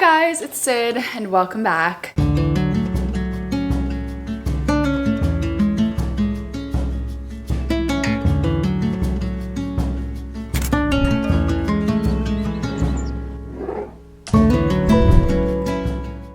Hi guys, it's Sid and welcome back.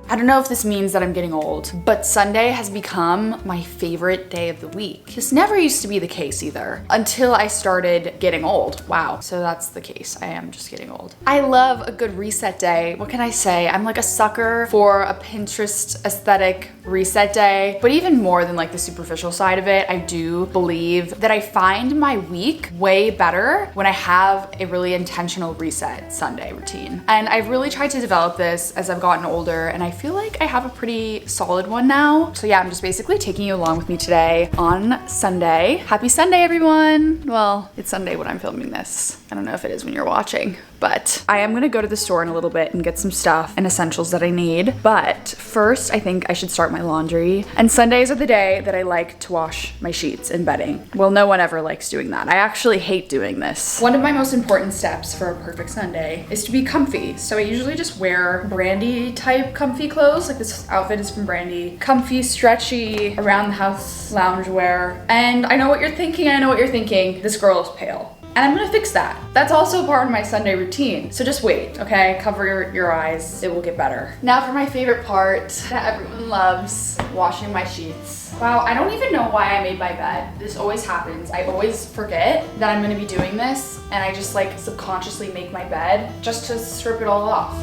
I don't know if this means that I'm getting old, but Sunday has become my favorite day of the week. This never used to be the case either, until I started getting old. Wow, so that's the case. I am just getting old. I love a good reset day. What can I say? I'm like a sucker for a Pinterest aesthetic reset day, but even more than like the superficial side of it, I do believe that I find my week way better when I have a really intentional reset Sunday routine. And I've really tried to develop this as I've gotten older, and I feel like I have a pretty solid one now. So yeah, I'm just basically taking you along with me today on Sunday. Happy Sunday, everyone. Well, it's Sunday when I'm filming this. I don't know if it is when you're watching, but I am gonna go to the store in a little bit and get some stuff and essentials that I need. But first, I think I should start my laundry. And Sundays are the day that I like to wash my sheets and bedding. Well, no one ever likes doing that. I actually hate doing this. One of my most important steps for a perfect Sunday is to be comfy. So I usually just wear Brandy type comfy clothes. Like this outfit is from Brandy. Comfy, stretchy, around the house loungewear. And I know what you're thinking. This girl is pale. And I'm gonna fix that. That's also part of my Sunday routine. So just wait, okay? Cover your eyes, it will get better. Now for my favorite part that everyone loves, washing my sheets. Wow, I don't even know why I made my bed. This always happens. I always forget that I'm gonna be doing this, and I just like subconsciously make my bed just to strip it all off.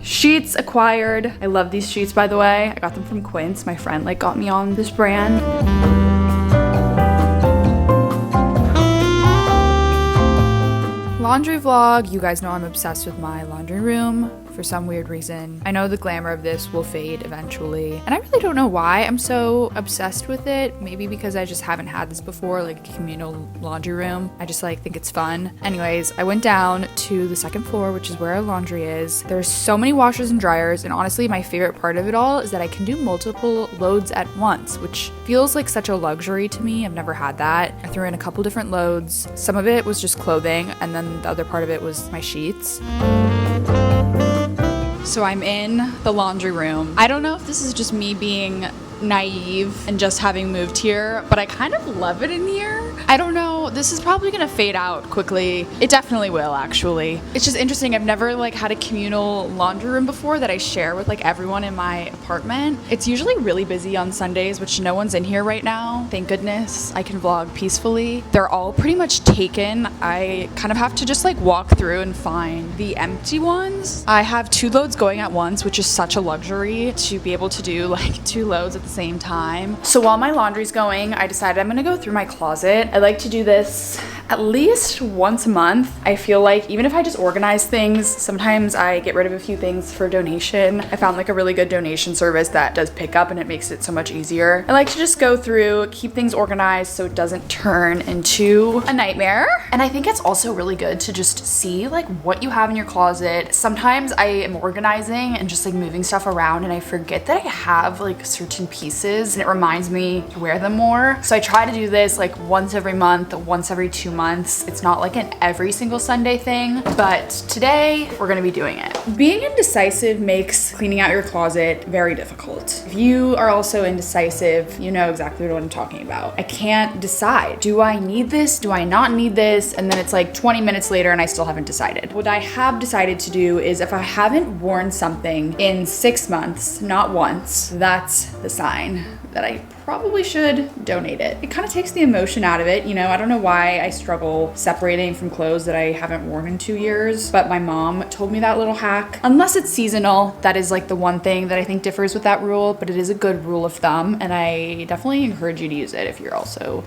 Sheets acquired. I love these sheets, by the way. I got them from Quince. My friend got me on this brand. Laundry vlog. You guys know I'm obsessed with my laundry room for some weird reason. I know the glamour of this will fade eventually, and I really don't know why I'm so obsessed with it. Maybe because I just haven't had this before, like a communal laundry room. I just think it's fun. Anyways, I went down to the second floor, which is where our laundry is. There's so many washers and dryers, and honestly, my favorite part of it all is that I can do multiple loads at once, which feels like such a luxury to me. I've never had that. I threw in a couple different loads. Some of it was just clothing, and then the other part of it was my sheets. So I'm in the laundry room. I don't know if this is just me being naive and just having moved here, but I kind of love it in here. I don't know, this is probably gonna fade out quickly. It definitely will, actually. It's just interesting. I've never had a communal laundry room before that I share with everyone in my apartment. It's usually really busy on Sundays, which no one's in here right now. Thank goodness I can vlog peacefully. They're all pretty much taken. I kind of have to just walk through and find the empty ones. I have 2 loads going at once, which is such a luxury to be able to do 2 loads at the same time. So while my laundry's going, I decided I'm gonna go through my closet. I like to do this at least once a month. I feel like even if I just organize things, sometimes I get rid of a few things for donation. I found a really good donation service that does pickup, and it makes it so much easier. I like to just go through, keep things organized so it doesn't turn into a nightmare. And I think it's also really good to just see what you have in your closet. Sometimes I am organizing and just moving stuff around, and I forget that I have certain pieces, and it reminds me to wear them more. So I try to do this once every month, once every 2 months. It's not an every single Sunday thing, but today we're gonna be doing it. Being indecisive makes cleaning out your closet very difficult. If you are also indecisive, you know exactly what I'm talking about. I can't decide. Do I need this? Do I not need this? And then it's 20 minutes later and I still haven't decided. What I have decided to do is if I haven't worn something in 6 months, not once, that's the sign that I probably should donate it. It kind of takes the emotion out of it. I don't know why I struggle separating from clothes that I haven't worn in 2 years, but my mom told me that little hack. Unless it's seasonal, that is the one thing that I think differs with that rule, but it is a good rule of thumb, and I definitely encourage you to use it if you're also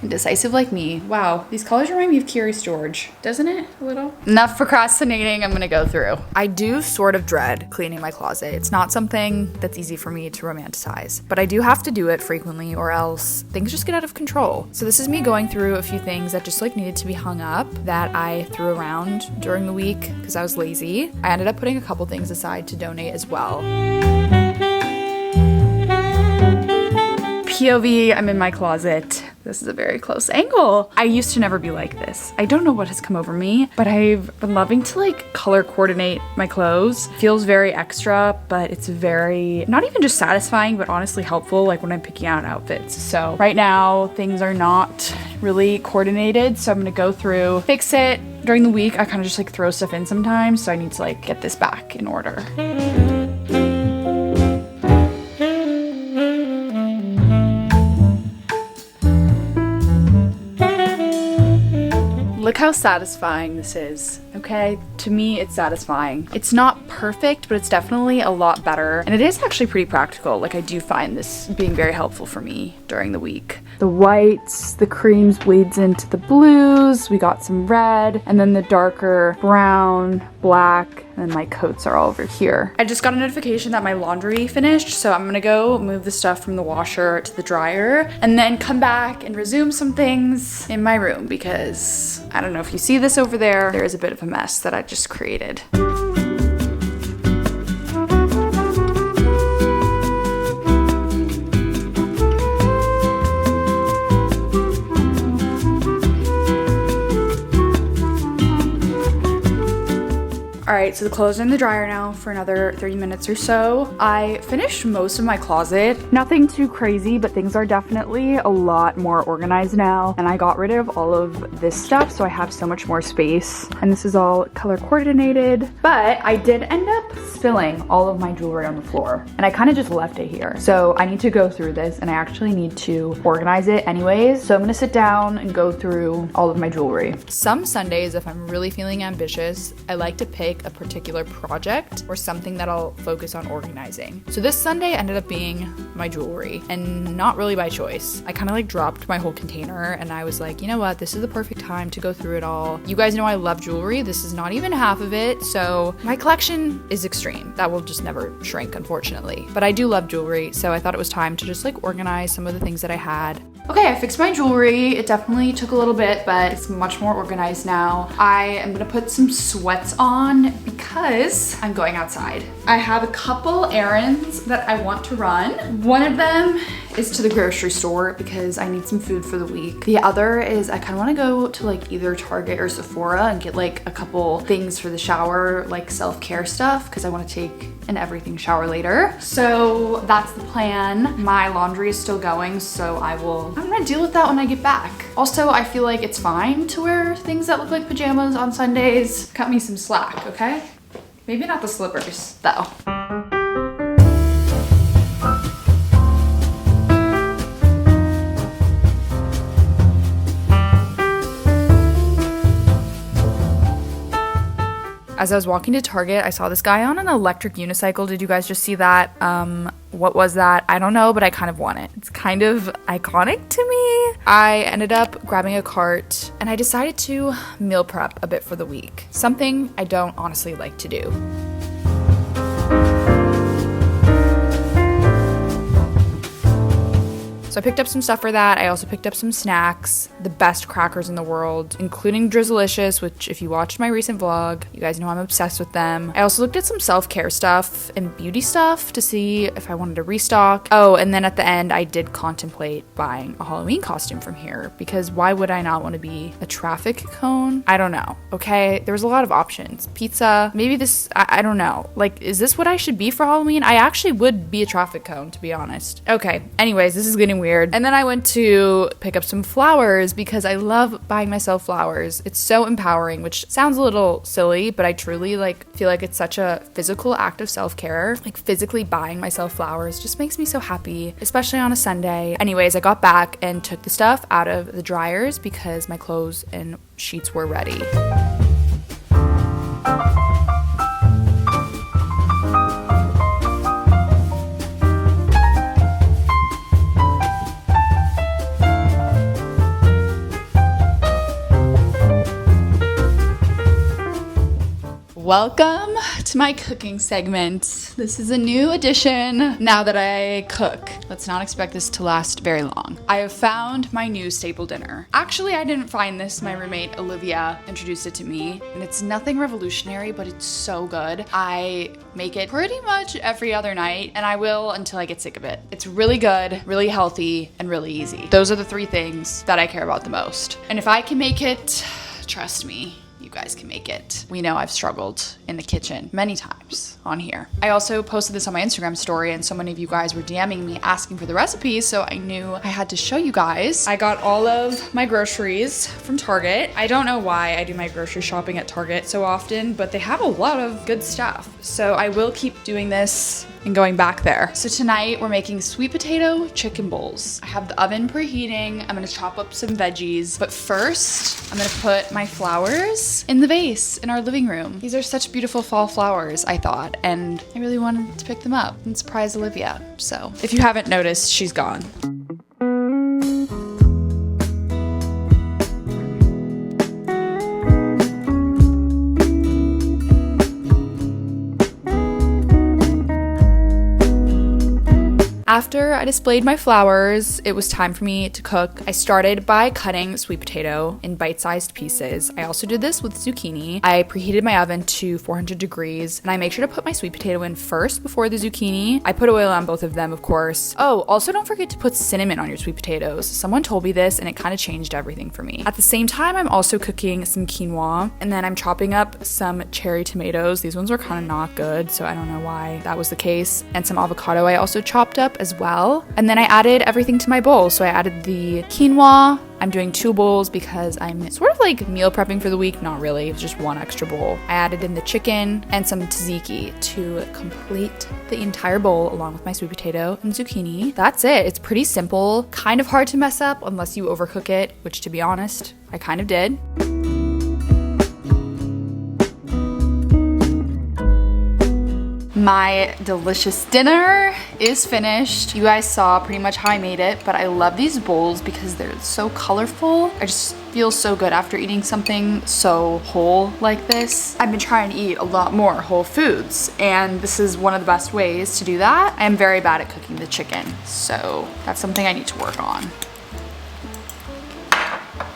indecisive like me. Wow, these colors remind me of Curious George, doesn't it? A little? Enough procrastinating, I'm gonna go through. I do sort of dread cleaning my closet. It's not something that's easy for me to romanticize, but I do have to do it frequently or else things just get out of control. So this is me going through a few things that just needed to be hung up that I threw around during the week because I was lazy. I ended up putting a couple things aside to donate as well. POV, I'm in my closet. This is a very close angle. I used to never be like this. I don't know what has come over me, but I've been loving to like color coordinate my clothes. Feels very extra, but it's very, not even just satisfying, but honestly helpful like when I'm picking out outfits. So right now things are not really coordinated. So I'm gonna go through, fix it. During the week, I kind of just like throw stuff in sometimes. So I need to like get this back in order. Look how satisfying this is, okay? To me, it's satisfying. It's not perfect, but it's definitely a lot better. And it is actually pretty practical. Like I do find this being very helpful for me during the week. The whites, the creams bleeds into the blues. We got some red and then the darker brown, black, and then my coats are all over here. I just got a notification that my laundry finished, so I'm gonna go move the stuff from the washer to the dryer and then come back and resume some things in my room because I don't know if you see this over there. There is a bit of a mess that I just created. All right, so the clothes are in the dryer now for another 30 minutes or so. I finished most of my closet. Nothing too crazy, but things are definitely a lot more organized now. And I got rid of all of this stuff, so I have so much more space. And this is all color coordinated. But I did end up spilling all of my jewelry on the floor. And I kind of just left it here. So I need to go through this, and I actually need to organize it anyways. So I'm gonna sit down and go through all of my jewelry. Some Sundays, if I'm really feeling ambitious, I like to pick a particular project or something that I'll focus on organizing. So this Sunday ended up being my jewelry, and not really by choice. I kind of like dropped my whole container and I was like, you know what, this is the perfect time to go through it all. You guys know I love jewelry. This is not even half of it. So my collection is extreme. That will just never shrink, unfortunately. But I do love jewelry, so I thought it was time to just like organize some of the things that I had. Okay, I fixed my jewelry. It definitely took a little bit, but it's much more organized now. I am gonna put some sweats on because I'm going outside. I have a couple errands that I want to run. One of them is to the grocery store because I need some food for the week. The other is I kind of want to go to like either Target or Sephora and get like a couple things for the shower, like self-care stuff, because I want to take an everything shower later. So that's the plan. My laundry is still going, so I'm gonna deal with that when I get back. Also, I feel like it's fine to wear things that look like pajamas on Sundays. Cut me some slack, okay? Maybe not the slippers, though. As I was walking to Target, I saw this guy on an electric unicycle. Did you guys just see that? What was that? I don't know, but I kind of want it. It's kind of iconic to me. I ended up grabbing a cart and I decided to meal prep a bit for the week. Something I don't honestly like to do. So I picked up some stuff for that. I also picked up some snacks, the best crackers in the world, including Drizzlicious, which if you watched my recent vlog, you guys know I'm obsessed with them. I also looked at some self-care stuff and beauty stuff to see if I wanted to restock. Oh, and then at the end, I did contemplate buying a Halloween costume from here because why would I not want to be a traffic cone? I don't know, okay? There was a lot of options. Pizza, maybe this, I don't know. Like, is this what I should be for Halloween? I actually would be a traffic cone, to be honest. Okay, anyways, this is getting weird. And then I went to pick up some flowers because I love buying myself flowers. It's so empowering, which sounds a little silly, but I truly feel like it's such a physical act of self-care. Like physically buying myself flowers just makes me so happy, especially on a Sunday. Anyways, I got back and took the stuff out of the dryers because my clothes and sheets were ready. Welcome to my cooking segment. This is a new addition now that I cook. Let's not expect this to last very long. I have found my new staple dinner. Actually, I didn't find this. My roommate Olivia introduced it to me, and it's nothing revolutionary, but it's so good. I make it pretty much every other night, and I will until I get sick of it. It's really good, really healthy, and really easy. Those are the three things that I care about the most. And if I can make it, trust me, you guys can make it. We know I've struggled in the kitchen many times on here. I also posted this on my Instagram story, and so many of you guys were DMing me asking for the recipe, so I knew I had to show you guys. I got all of my groceries from Target. I don't know why I do my grocery shopping at Target so often, but they have a lot of good stuff. So I will keep doing this and going back there. So tonight we're making sweet potato chicken bowls. I have the oven preheating. I'm gonna chop up some veggies, but first I'm gonna put my flowers in the vase in our living room. These are such beautiful fall flowers, I thought, and I really wanted to pick them up and surprise Olivia. So if you haven't noticed, she's gone. After I displayed my flowers, it was time for me to cook. I started by cutting sweet potato in bite-sized pieces. I also did this with zucchini. I preheated my oven to 400 degrees, and I make sure to put my sweet potato in first before the zucchini. I put oil on both of them, of course. Oh, also don't forget to put cinnamon on your sweet potatoes. Someone told me this, and it kind of changed everything for me. At the same time, I'm also cooking some quinoa, and then I'm chopping up some cherry tomatoes. These ones were kind of not good, so I don't know why that was the case. And some avocado I also chopped up as well. And then I added everything to my bowl. So I added the quinoa. I'm doing 2 bowls because I'm sort of like meal prepping for the week. Not really, it's just 1 extra bowl. I added in the chicken and some tzatziki to complete the entire bowl along with my sweet potato and zucchini. That's it. It's pretty simple, kind of hard to mess up unless you overcook it, which to be honest, I kind of did. My delicious dinner is finished. You guys saw pretty much how I made it, but I love these bowls because they're so colorful. I just feel so good after eating something so whole like this. I've been trying to eat a lot more whole foods, and this is one of the best ways to do that. I am very bad at cooking the chicken, so that's something I need to work on.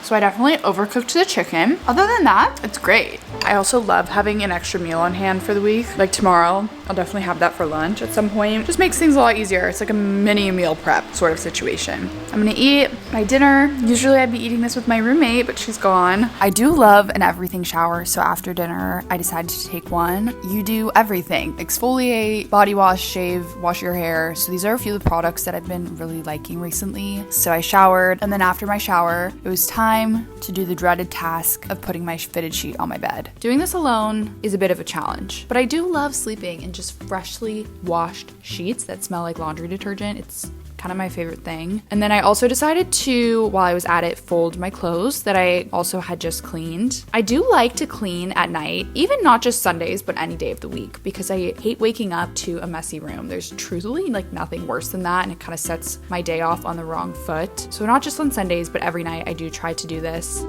So I definitely overcooked the chicken. Other than that, it's great. I also love having an extra meal on hand for the week. Like tomorrow, I'll definitely have that for lunch at some point. Just makes things a lot easier. It's like a mini meal prep sort of situation. I'm gonna eat my dinner. Usually I'd be eating this with my roommate, but she's gone. I do love an everything shower, so after dinner, I decided to take one. You do everything. Exfoliate, body wash, shave, wash your hair. So these are a few of the products that I've been really liking recently. So I showered, and then after my shower, it was time to do the dreaded task of putting my fitted sheet on my bed. Doing this alone is a bit of a challenge, but I do love sleeping in just freshly washed sheets that smell like laundry detergent. It's kind of my favorite thing. And then I also decided to, while I was at it, fold my clothes that I also had just cleaned. I do like to clean at night, even not just Sundays, but any day of the week, because I hate waking up to a messy room. There's truthfully like nothing worse than that, and it kind of sets my day off on the wrong foot. So not just on Sundays, but every night I do try to do this.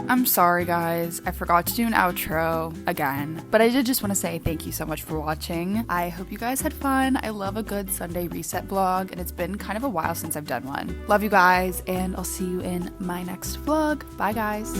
I'm sorry guys, I forgot to do an outro again, but I did just want to say thank you so much for watching. I hope you guys had fun. I love a good Sunday reset vlog, and it's been kind of a while since I've done one. Love you guys, and I'll see you in my next vlog. Bye guys.